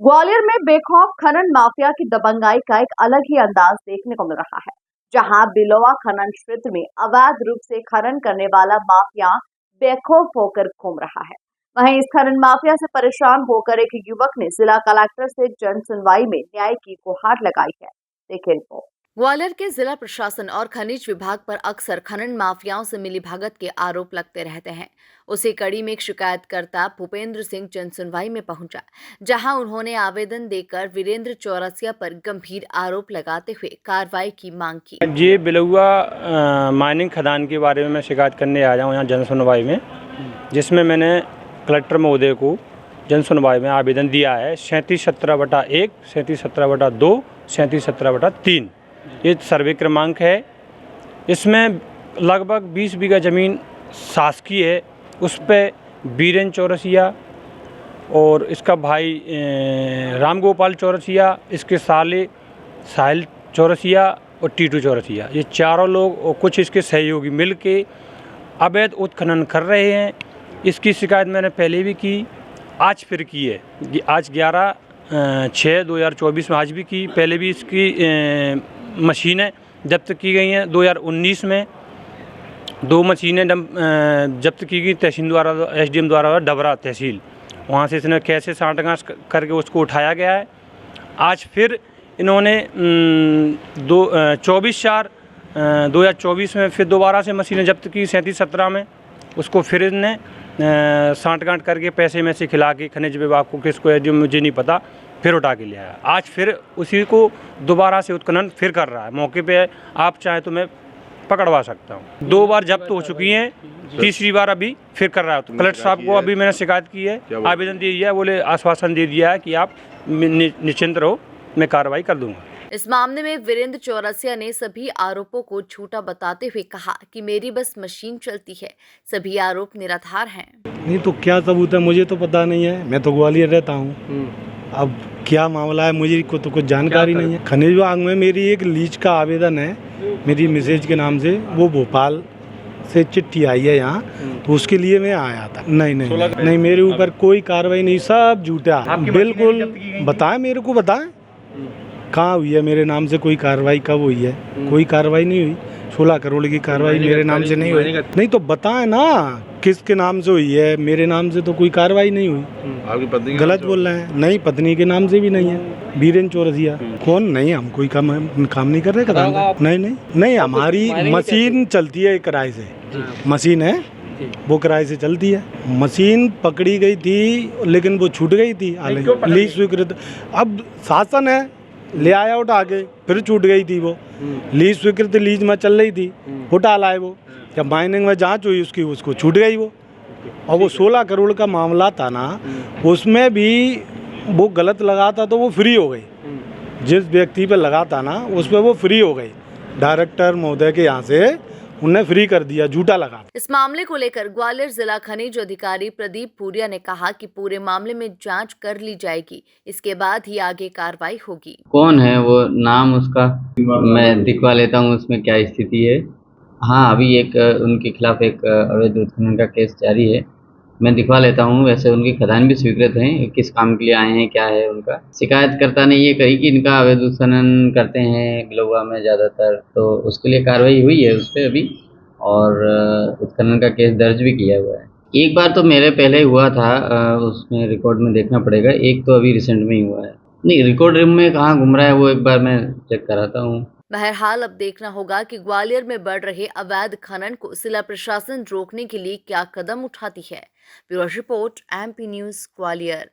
ग्वालियर में बेखौफ खनन माफिया की दबंगाई का एक अलग ही अंदाज देखने को मिल रहा है, जहां बिलोवा खनन क्षेत्र में अवैध रूप से खनन करने वाला माफिया बेखौफ होकर घूम रहा है। वहीं इस खनन माफिया से परेशान होकर एक युवक ने जिला कलेक्टर से जन सुनवाई में न्याय की गुहार लगाई है। देखें इनको। ग्वालियर के जिला प्रशासन और खनिज विभाग पर अक्सर खनन माफियाओं से मिलीभगत के आरोप लगते रहते हैं। उसी कड़ी में एक शिकायतकर्ता भूपेंद्र सिंह जन सुनवाई में पहुंचा, जहां उन्होंने आवेदन देकर वीरेंद्र चौरसिया पर गंभीर आरोप लगाते हुए कार्रवाई की मांग की। ये बिलुआ माइनिंग खदान के बारे में मैं शिकायत करने आया हूँ यहाँ जन सुनवाई में, जिसमें मैंने कलेक्टर महोदय को जन सुनवाई में आवेदन दिया है 3717/1, 3717/2, 3717/3। ये सर्वे क्रमांक है। इसमें लगभग 20 बीघा ज़मीन शासकीय है। उस पर बीरेन चौरसिया और इसका भाई रामगोपाल चौरसिया, इसके साले साहिल चौरसिया और टीटू चौरसिया, ये चारों लोग और कुछ इसके सहयोगी मिल के अवैध उत्खनन कर रहे हैं। इसकी शिकायत मैंने पहले भी की, आज फिर की है। आज 11/6/2024 में आज भी की। पहले भी इसकी मशीनें जब्त की गई हैं। 2019 में 2 मशीनें जब्त की गई तहसील द्वारा, SDM द्वारा, डबरा तहसील। वहाँ से इसने कैसे सांठगांठ करके उसको उठाया गया है। आज फिर इन्होंने 24/4/2024 में फिर दोबारा से मशीनें जब्त की 3717 में। उसको फिर इनने सांठगांठ करके पैसे में से खिला के खनिज विभाग को, किसको है जो मुझे नहीं पता, फिर उठा के ले आया। आज फिर उसी को दोबारा से उत्खनन फिर कर रहा है। मौके पे आप चाहें तो मैं पकड़वा सकता हूँ। 2 बार जब्त हो चुकी हैं, तीसरी बार अभी फिर कर रहा है। तो कलेक्टर साहब को अभी मैंने शिकायत की है, आवेदन दे दिया है। बोले आश्वासन दे दिया है कि आप निश्चिंत रहो, मैं कार्रवाई कर दूंगा। इस मामले में वीरेंद्र चौरसिया ने सभी आरोपों को झूठा बताते हुए कहा कि मेरी बस मशीन चलती है, सभी आरोप निराधार हैं। नहीं तो क्या सबूत है मुझे तो पता नहीं है, मैं तो ग्वालियर रहता हूँ। अब क्या मामला है मुझे को तो कुछ जानकारी नहीं है। खनिज विभाग में मेरी एक लीज का आवेदन है मेरी मिसेज के नाम से, वो भोपाल से चिट्ठी आई है यहाँ, तो उसके लिए मैं आया था। नहीं मेरे ऊपर कोई कार्रवाई नहीं, सब झूठा बिल्कुल। बताएं मेरे को, बताएं कहाँ हुई है मेरे नाम से कोई कार्रवाई, कब हुई है? कोई कार्रवाई नहीं हुई। 16 करोड़ की कार्रवाई मेरे नाम से नहीं हुई। नहीं तो बताएं ना किसके नाम से हुई है, मेरे नाम से तो कोई कार्रवाई नहीं हुई। आपकी पत्नी गलत बोल रहे हैं। नहीं, पत्नी के नाम से भी नहीं है। बीरेन चौरसिया कौन? नहीं, हम कोई काम नहीं कर रहे खदान का। नहीं, हमारी मशीन चलती है किराए से, मशीन है वो किराए से चलती है। मशीन पकड़ी गई थी लेकिन वो छूट गई थी, लीज स्वीकृत। अब शासन है, ले आया उठा के, फिर छूट गई थी वो लीज स्वीकृत, लीज में चल रही थी, उठा लाए वो। जब माइनिंग में जांच हुई उसकी, उसको छूट गई वो। और वो 16 करोड़ का मामला था ना, उसमें भी वो गलत लगा था तो वो फ्री हो गई। जिस व्यक्ति पे लगा था ना उस पर वो फ्री हो गई। डायरेक्टर महोदय के यहाँ से उन्हें फ्री कर दिया, झूठा लगा। इस मामले को लेकर ग्वालियर जिला खनिज अधिकारी प्रदीप पूरिया ने कहा कि पूरे मामले में जांच कर ली जाएगी, इसके बाद ही आगे कार्रवाई होगी। कौन है वो, नाम उसका मैं दिखवा लेता हूँ, उसमें क्या स्थिति है। हाँ, अभी एक उनके खिलाफ एक अवैध उत्खनन का केस जारी है, मैं दिखवा लेता हूँ। वैसे उनकी खदान भी स्वीकृत हैं, किस काम के लिए आए हैं, क्या है उनका। शिकायतकर्ता ने ये कही कि इनका अवैध उत्खनन करते हैं बिलोवा में ज़्यादातर, तो उसके लिए कार्रवाई हुई है उस पर अभी, और उत्खनन का केस दर्ज भी किया हुआ है। एक बार तो मेरे पहले हुआ था, उसमें रिकॉर्ड में देखना पड़ेगा। एक तो अभी रिसेंट में ही हुआ है। नहीं, रिकॉर्ड रूम में कहाँ घूम रहा है वो एक बार मैं चेक कराता हूँ। बहरहाल अब देखना होगा कि ग्वालियर में बढ़ रहे अवैध खनन को जिला प्रशासन रोकने के लिए क्या कदम उठाती है। Bureau report, MP news, Gwalior.